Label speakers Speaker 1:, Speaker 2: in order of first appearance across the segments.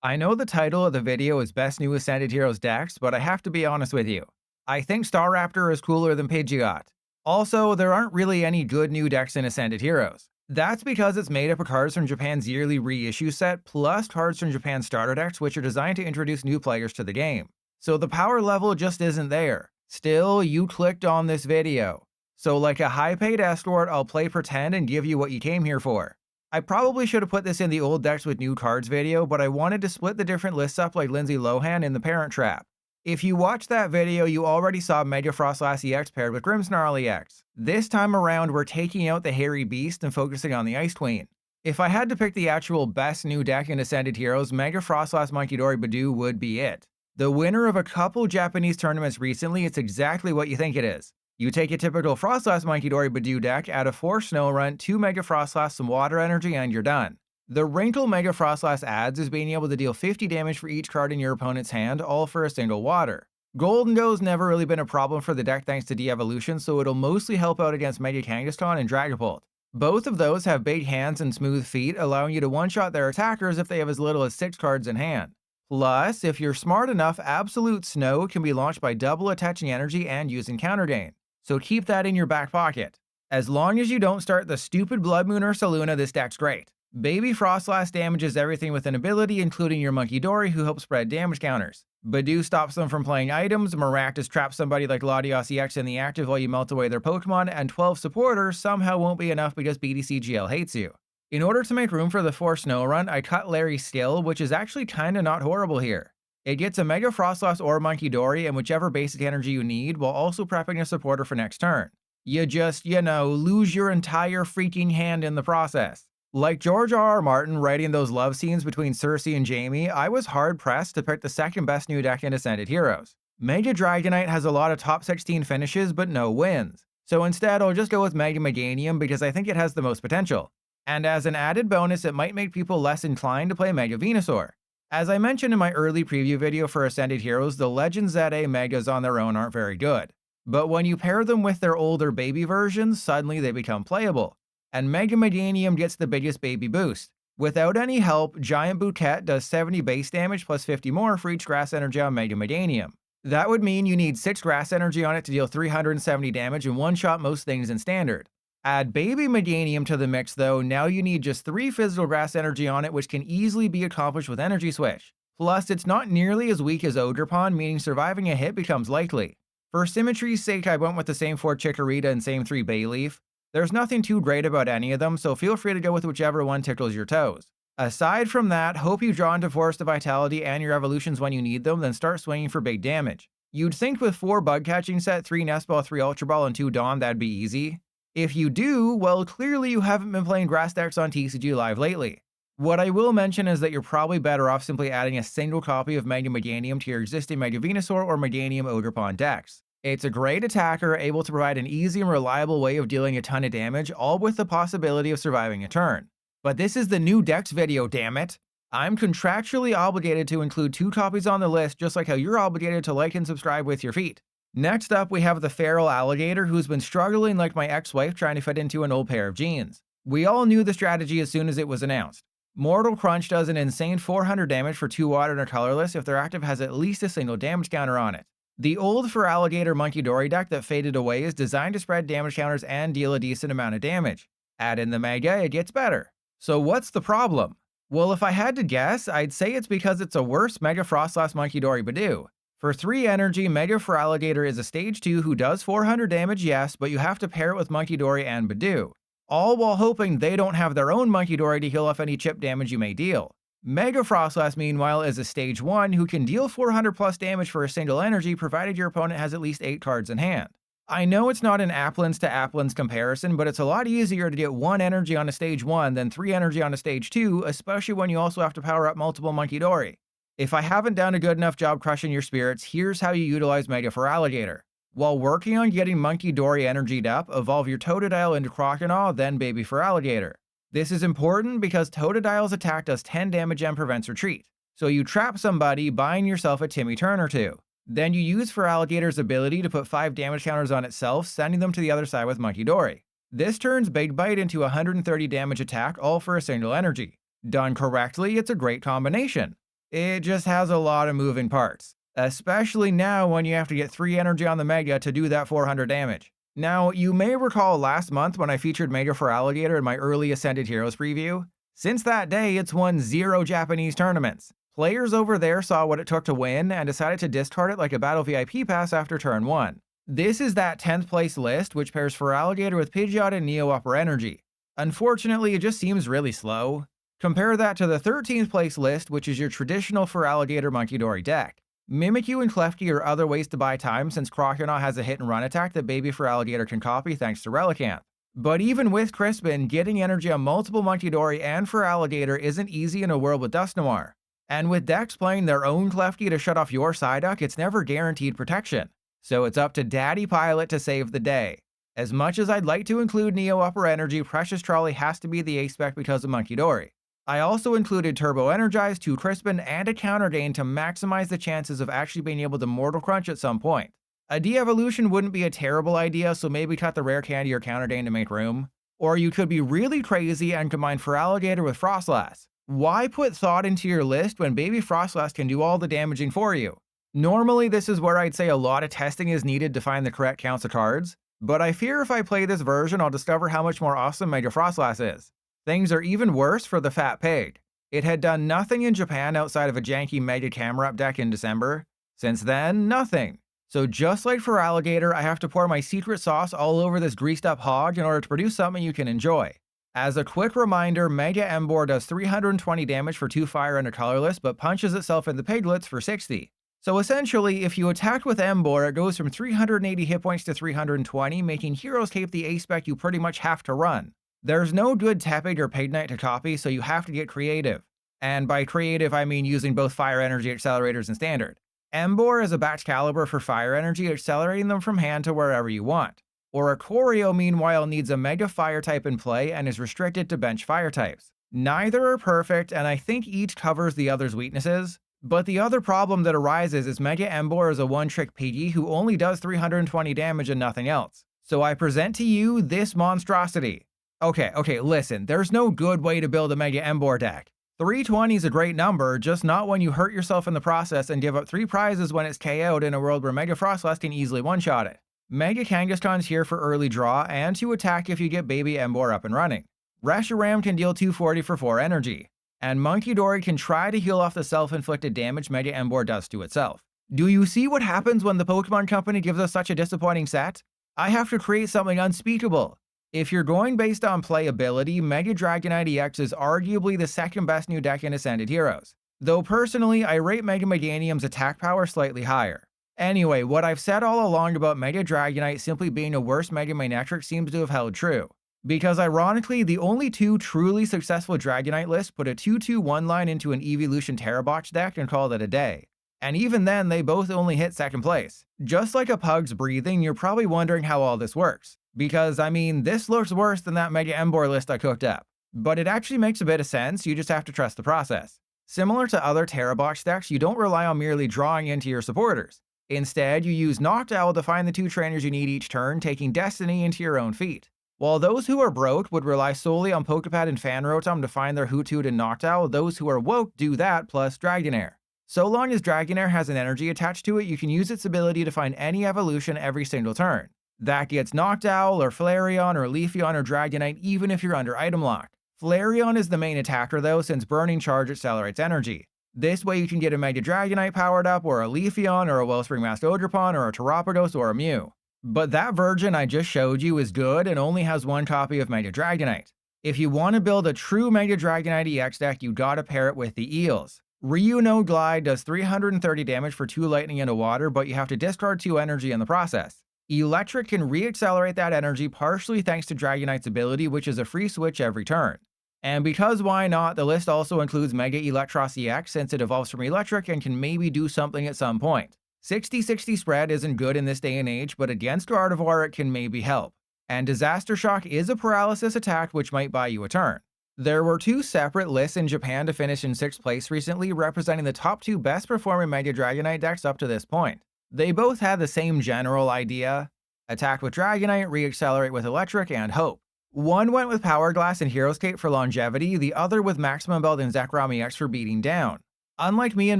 Speaker 1: I know the title of the video is Best New Ascended Heroes decks, but I have to be honest with you. I think Staraptor is cooler than Pidgeot. Also, there aren't really any good new decks in Ascended Heroes. That's because it's made up of cards from Japan's yearly reissue set, plus cards from Japan's starter decks, which are designed to introduce new players to the game. So the power level just isn't there. Still, you clicked on this video. So like a high-paid escort, I'll play pretend and give you what you came here for. I probably should have put this in the old decks with new cards video, but I wanted to split the different lists up like Lindsay Lohan in The Parent Trap. If you watched that video, you already saw Mega Froslass EX paired with Grimmsnarl EX. This time around, we're taking out the Hairy Beast and focusing on the Ice Queen. If I had to pick the actual best new deck in Ascended Heroes, Mega Froslass Munkidori Budew would be it. The winner of a couple Japanese tournaments recently, it's exactly what you think it is. You take a typical Froslass Munkidori Budew deck, add a 4 Snorunt, 2 Mega Froslass, some water energy, and you're done. The wrinkle Mega Froslass adds is being able to deal 50 damage for each card in your opponent's hand, all for a single water. Golden Go's never really been a problem for the deck thanks to Devolution, so it'll mostly help out against Mega Kangaskhan and Dragapult. Both of those have big hands and smooth feet, allowing you to one-shot their attackers if they have as little as 6 cards in hand. Plus, if you're smart enough, Absolute Snow can be launched by double attaching energy and using Counter Gain. So keep that in your back pocket. As long as you don't start the stupid Bloodmoon Ursaluna, this deck's great. Baby Froslass damages everything with an ability, including your Munkidori, who helps spread damage counters. Budew stops them from playing items, Maractus traps somebody like Latios EX in the active while you melt away their Pokemon, and 12 supporters somehow won't be enough because PTCGL hates you. In order to make room for the 4 Snorunt, I cut Larry's skill, which is actually kinda not horrible here. It gets a Mega Froslass or Munkidori and whichever basic energy you need, while also prepping a supporter for next turn. You just, lose your entire freaking hand in the process. Like George R.R. Martin writing those love scenes between Cersei and Jaime, I was hard-pressed to pick the second best new deck in Ascended Heroes. Mega Dragonite has a lot of top 16 finishes, but no wins. So instead, I'll just go with Mega Meganium because I think it has the most potential. And as an added bonus, it might make people less inclined to play Mega Venusaur. As I mentioned in my early preview video for Ascended Heroes, the Legends ZA Megas on their own aren't very good. But when you pair them with their older baby versions, suddenly they become playable. And Mega Meganium gets the biggest baby boost. Without any help, Giant Bouquet does 70 base damage plus 50 more for each grass energy on Mega Meganium. That would mean you need 6 grass energy on it to deal 370 damage and one-shot most things in Standard. Add Baby Meganium to the mix though, now you need just 3 physical grass energy on it, which can easily be accomplished with Energy Switch. Plus, it's not nearly as weak as Ogerpon, meaning surviving a hit becomes likely. For symmetry's sake, I went with the same 4 Chikorita and same 3 Bayleaf. There's nothing too great about any of them, so feel free to go with whichever one tickles your toes. Aside from that, hope you draw into Forest of Vitality and your evolutions when you need them, then start swinging for big damage. You'd think with 4 Bug Catching Set, 3 Nest Ball, 3 Ultra Ball, and 2 Dawn that'd be easy. If you do, well, clearly you haven't been playing grass decks on TCG Live lately. What I will mention is that you're probably better off simply adding a single copy of Mega Meganium to your existing Mega Venusaur or Meganium Ogerpon decks. It's a great attacker, able to provide an easy and reliable way of dealing a ton of damage, all with the possibility of surviving a turn. But this is the new decks video, damn it! I'm contractually obligated to include 2 copies on the list, just like how you're obligated to like and subscribe with your feet. Next up, we have the Feraligatr, who's been struggling like my ex-wife trying to fit into an old pair of jeans. We all knew the strategy as soon as it was announced. Mortal Crunch does an insane 400 damage for 2 water and are colorless if their active has at least a single damage counter on it. The old Feraligatr Munkidori deck that faded away is designed to spread damage counters and deal a decent amount of damage. Add in the Mega, it gets better. So what's the problem? Well, if I had to guess, I'd say it's because it's a worse Mega Froslass Munkidori Budew. For 3 energy, Mega Feraligatr is a stage 2 who does 400 damage, yes, but you have to pair it with Munkidori and Budew. All while hoping they don't have their own Munkidori to heal off any chip damage you may deal. Mega Froslass, meanwhile, is a stage 1 who can deal 400 plus damage for a single energy provided your opponent has at least 8 cards in hand. I know it's not an Applins to Applins comparison, but it's a lot easier to get 1 energy on a stage 1 than 3 energy on a stage 2, especially when you also have to power up multiple Munkidori. If I haven't done a good enough job crushing your spirits, here's how you utilize Mega Feraligatr. While working on getting Munkidori energied up, evolve your Totodile into Crocodile, then Baby Feraligatr. This is important because Totodile's attack does 10 damage and prevents retreat. So you trap somebody, buying yourself a Timmy turn or 2. Then you use Feraligatr's ability to put 5 damage counters on itself, sending them to the other side with Munkidori. This turns Big Bite into 130 damage attack, all for a single energy. Done correctly, it's a great combination. It just has a lot of moving parts, especially now when you have to get 3 energy on the Mega to do that 400 damage. Now, you may recall last month when I featured Mega Feraligatr in my early Ascended Heroes preview. Since that day, it's won 0 Japanese tournaments. Players over there saw what it took to win and decided to discard it like a Battle VIP pass after turn 1. This is that 10th place list which pairs Feraligatr with Pidgeot and Neo Upper Energy. Unfortunately, it just seems really slow. Compare that to the 13th place list, which is your traditional Feraligatr Munkidori deck. Mimikyu and Klefki are other ways to buy time since Croconaw has a hit and run attack that Baby Feraligatr can copy thanks to Relicanth. But even with Crispin, getting energy on multiple Munkidori and Feraligatr isn't easy in a world with Dusknoir. And with decks playing their own Klefki to shut off your Psyduck, it's never guaranteed protection. So it's up to Daddy Pilot to save the day. As much as I'd like to include Neo Upper Energy, Precious Trolley has to be the ace-spec because of Munkidori. I also included Turbo Energize, 2 Crispin, and a Counter Gain to maximize the chances of actually being able to Mortal Crunch at some point. A de-evolution wouldn't be a terrible idea, so maybe cut the Rare Candy or Counter Gain to make room. Or you could be really crazy and combine Feraligatr with Froslass. Why put thought into your list when Baby Froslass can do all the damaging for you? Normally this is where I'd say a lot of testing is needed to find the correct counts of cards, but I fear if I play this version I'll discover how much more awesome Mega Froslass is. Things are even worse for the Fat Pig. It had done nothing in Japan outside of a janky Mega Camera Up deck in December. Since then, nothing. So just like Feraligatr, I have to pour my secret sauce all over this greased up hog in order to produce something you can enjoy. As a quick reminder, Mega Emboar does 320 damage for 2 fire and a colorless, but punches itself in the piglets for 60. So essentially, if you attack with Emboar, it goes from 380 hit points to 320, making Hero's Cape the ace-spec you pretty much have to run. There's no good Tepig or Pignite to copy, so you have to get creative. And by creative, I mean using both Fire Energy accelerators and Standard. Emboar is a batch caliber for Fire Energy, accelerating them from hand to wherever you want. Oricorio, meanwhile, needs a Mega Fire type in play and is restricted to bench Fire types. Neither are perfect, and I think each covers the other's weaknesses. But the other problem that arises is Mega Emboar is a one-trick Piggy who only does 320 damage and nothing else. So I present to you this monstrosity. Okay, listen, there's no good way to build a Mega Emboar deck. 320 is a great number, just not when you hurt yourself in the process and give up 3 prizes when it's KO'd in a world where Mega Froslass can easily one-shot it. Mega Kangaskhan's here for early draw and to attack if you get Baby Emboar up and running. Reshiram can deal 240 for 4 energy. And Munkidori can try to heal off the self-inflicted damage Mega Emboar does to itself. Do you see what happens when the Pokemon Company gives us such a disappointing set? I have to create something unspeakable. If you're going based on playability, Mega Dragonite EX is arguably the second best new deck in Ascended Heroes. Though personally, I rate Mega Meganium's attack power slightly higher. Anyway, what I've said all along about Mega Dragonite simply being a worse Mega Manectric seems to have held true. Because ironically, the only 2 truly successful Dragonite lists put a 2-2-1 line into an Evolution Terrabox deck and called it a day. And even then, they both only hit 2nd place. Just like a pug's breathing, you're probably wondering how all this works. Because, I mean, this looks worse than that Mega Emboar list I cooked up. But it actually makes a bit of sense, you just have to trust the process. Similar to other Terrabox decks, you don't rely on merely drawing into your supporters. Instead, you use Noctowl to find the 2 trainers you need each turn, taking Destiny into your own feet. While those who are broke would rely solely on Poke Pad and Fan Rotom to find their Hoothoot and Noctowl, those who are woke do that plus Dragonair. So long as Dragonair has an energy attached to it, you can use its ability to find any evolution every single turn. That gets Noctowl or Flareon or Leafeon or Dragonite even if you're under item lock. Flareon is the main attacker though, since Burning Charge accelerates energy. This way you can get a Mega Dragonite powered up, or a Leafeon, or a Wellspring Masked Ogerpon, or a Terapagos, or a Mew. But that version I just showed you is good and only has 1 copy of Mega Dragonite. If you want to build a true Mega Dragonite EX deck, you gotta pair it with the Eels. Ryu no Glide does 330 damage for 2 lightning and a water, but you have to discard 2 energy in the process. Electric can re-accelerate that energy partially thanks to Dragonite's ability, which is a free switch every turn. And because why not, the list also includes Mega Eelektross EX since it evolves from Electric and can maybe do something at some point. 60-60 spread isn't good in this day and age, but against Gardevoir it can maybe help. And Disaster Shock is a paralysis attack which might buy you a turn. There were 2 separate lists in Japan to finish in 6th place recently, representing the top 2 best performing Mega Dragonite decks up to this point. They both had the same general idea: attack with Dragonite, re-accelerate with Electric, and hope. One went with Power Glass and Hero's Cape for longevity, the other with Maximum Belt and Zekrom EX for beating down. Unlike me and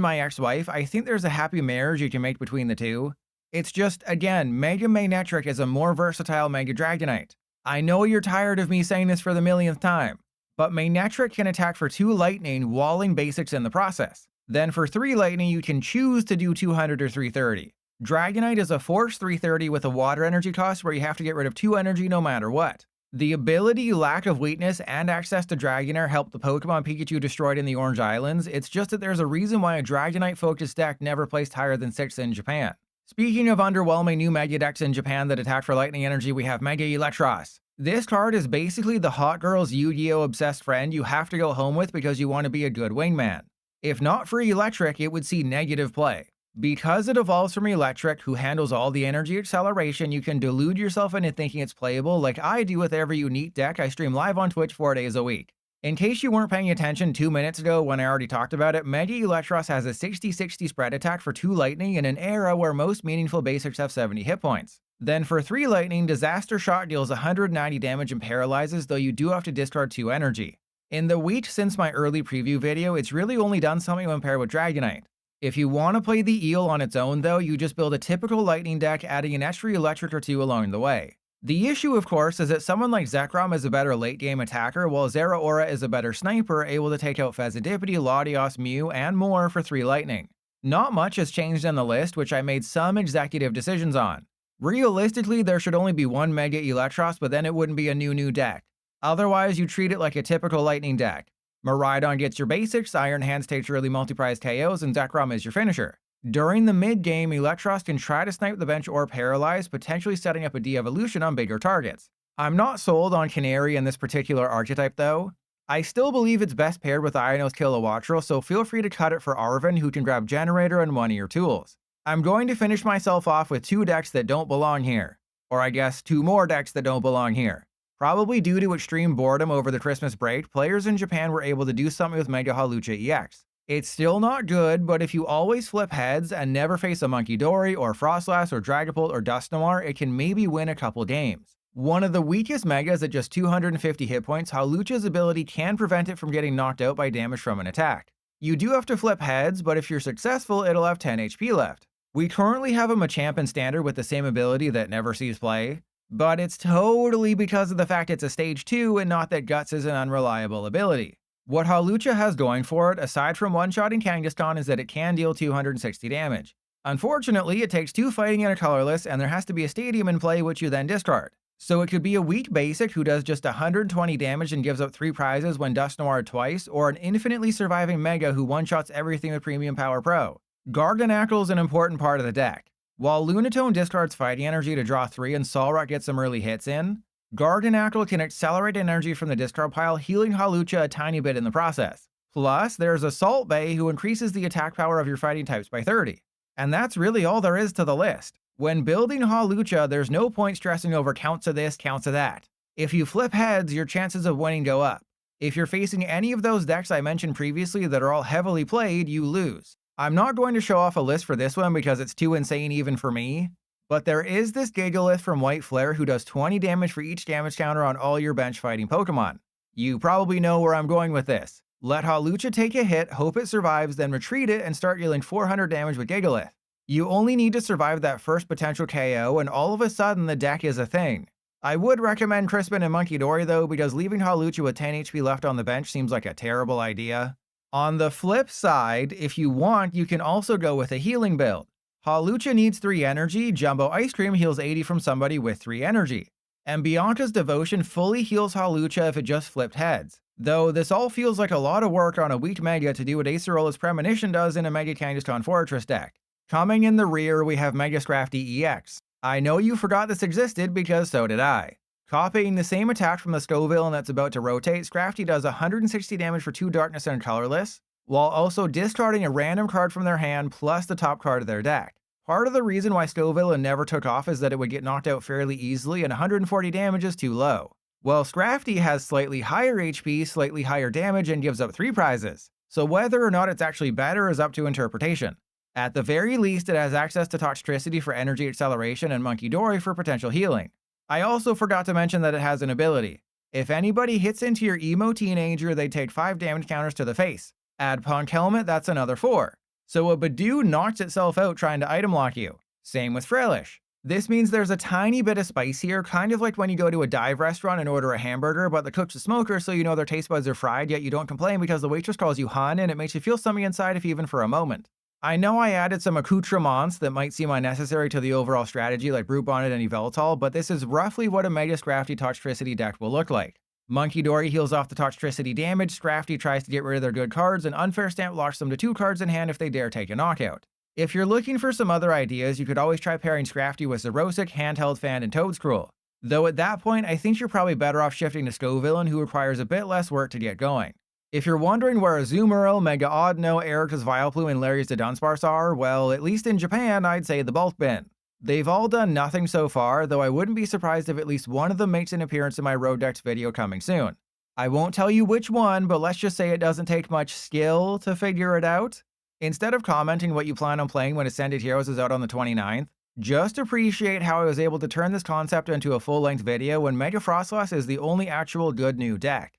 Speaker 1: my ex-wife, I think there's a happy marriage you can make between the two. It's just, again, Mega Magnetric is a more versatile Mega Dragonite. I know you're tired of me saying this for the millionth time, but Magnetric can attack for 2 lightning, walling basics in the process. Then for 3 lightning, you can choose to do 200 or 330. Dragonite is a force 330 with a water energy cost where you have to get rid of 2 energy no matter what. The ability, lack of weakness, and access to Dragonair helped the Pokemon Pikachu destroyed in the Orange Islands. It's just that there's a reason why a Dragonite-focused deck never placed higher than 6th in Japan. Speaking of underwhelming new Mega decks in Japan that attack for lightning energy, we have Mega Eelektross. This card is basically the hot girl's Yu-Gi-Oh! Obsessed friend you have to go home with because you want to be a good wingman. If not for Electric, it would see negative play. Because it evolves from Electric, who handles all the energy acceleration, you can delude yourself into thinking it's playable like I do with every unique deck I stream live on Twitch 4 days a week. In case you weren't paying attention 2 minutes ago when I already talked about it, Mega Eelektross has a 60-60 spread attack for 2 lightning in an era where most meaningful basics have 70 hit points. Then for 3 lightning, Disaster Shot deals 190 damage and paralyzes, though you do have to discard 2 energy. In the week since my early preview video, it's really only done something when paired with Dragonite. If you want to play the Eel on its own though, you just build a typical lightning deck, adding an extra electric or 2 along the way. The issue of course is that someone like Zekrom is a better late game attacker, while Zeraora is a better sniper, able to take out Fezidipity, Latios, Mew, and more for 3 lightning. Not much has changed in the list, which I made some executive decisions on. Realistically, there should only be 1 Mega Eelektross, but then it wouldn't be a new deck. Otherwise, you treat it like a typical lightning deck. Miraidon gets your basics, Iron Hands takes early multi-prize KOs, and Zekrom is your finisher. During the mid-game, Eelektross can try to snipe the bench or paralyze, potentially setting up a Devolution on bigger targets. I'm not sold on Canary in this particular archetype though. I still believe it's best paired with Iono's Kilowattrel, so feel free to cut it for Arven, who can grab Generator and one of your tools. I'm going to finish myself off with 2 decks that don't belong here. Or I guess 2 more decks that don't belong here. Probably due to extreme boredom over the Christmas break, players in Japan were able to do something with Mega Hawlucha EX. It's still not good, but if you always flip heads and never face a Munkidori or Froslass or Dragapult or Dusknoir, it can maybe win a couple games. One of the weakest Megas at just 250 hit points, Hawlucha's ability can prevent it from getting knocked out by damage from an attack. You do have to flip heads, but if you're successful, it'll have 10 HP left. We currently have a Machamp in Standard with the same ability that never sees play, but it's totally because of the fact it's a stage 2 and not that Guts is an unreliable ability. What Hawlucha has going for it, aside from one-shotting Kangaskhan, is that it can deal 260 damage. Unfortunately, it takes 2 fighting and a colorless, and there has to be a stadium in play which you then discard. So it could be a weak basic who does just 120 damage and gives up 3 prizes when Dusknoir twice, or an infinitely surviving Mega who one-shots everything with Premium Power Pro. Garganacl is an important part of the deck. While Lunatone discards fighting energy to draw 3 and Solrock gets some early hits in, Garganacl can accelerate energy from the discard pile, healing Hawlucha a tiny bit in the process. Plus, there's Assault Bay who increases the attack power of your fighting types by 30. And that's really all there is to the list. When building Hawlucha, there's no point stressing over counts of this, counts of that. If you flip heads, your chances of winning go up. If you're facing any of those decks I mentioned previously that are all heavily played, you lose. I'm not going to show off a list for this one because it's too insane even for me, but there is this Gigalith from White Flare who does 20 damage for each damage counter on all your bench fighting Pokemon. You probably know where I'm going with this. Let Hawlucha take a hit, hope it survives, then retreat it and start dealing 400 damage with Gigalith. You only need to survive that first potential KO and all of a sudden the deck is a thing. I would recommend Crispin and Munkidori though, because leaving Hawlucha with 10 HP left on the bench seems like a terrible idea. On the flip side, if you want, you can also go with a healing build. Hawlucha needs 3 energy, Jumbo Ice Cream heals 80 from somebody with 3 energy. And Bianca's Devotion fully heals Hawlucha if it just flipped heads. Though this all feels like a lot of work on a weak Mega to do what Acerola's Premonition does in a Mega Kangaskhan Fortress deck. Coming in the rear, we have Mega Scrafty EX. I know you forgot this existed because so did I. Copying the same attack from the Stoville that's about to rotate, Scrafty does 160 damage for 2 darkness and colorless, while also discarding a random card from their hand plus the top card of their deck. Part of the reason why Stoville never took off is that it would get knocked out fairly easily and 140 damage is too low. Well, Scrafty has slightly higher HP, slightly higher damage, and gives up 3 prizes. So whether or not it's actually better is up to interpretation. At the very least, it has access to Toxtricity for energy acceleration and Munkidori for potential healing. I also forgot to mention that it has an ability. If anybody hits into your emo teenager, they take 5 damage counters to the face. Add Punk Helmet, that's another 4. So a Budew knocks itself out trying to item lock you. Same with Fralish. This means there's a tiny bit of spice here, kind of like when you go to a dive restaurant and order a hamburger, but the cook's a smoker, so you know their taste buds are fried, yet you don't complain because the waitress calls you hun and it makes you feel something inside if even for a moment. I know I added some accoutrements that might seem unnecessary to the overall strategy like Brute Bonnet and Yveltal, but this is roughly what a Mega Scrafty Toxtricity deck will look like. Munkidori heals off the Toxtricity damage, Scrafty tries to get rid of their good cards, and Unfair Stamp locks them to 2 cards in hand if they dare take a knockout. If you're looking for some other ideas, you could always try pairing Scrafty with Xerosic, Handheld Fan, and Toadscruel. Though at that point, I think you're probably better off shifting to Scovillain, who requires a bit less work to get going. If you're wondering where Azumarill, Mega Audino, Erika's Vileplume, and Larry's the Dunsparce are, well, at least in Japan, I'd say the bulk bin. They've all done nothing so far, though I wouldn't be surprised if at least one of them makes an appearance in my Road Decks video coming soon. I won't tell you which one, but let's just say it doesn't take much skill to figure it out. Instead of commenting what you plan on playing when Ascended Heroes is out on the 29th, just appreciate how I was able to turn this concept into a full-length video when Mega Froslass is the only actual good new deck.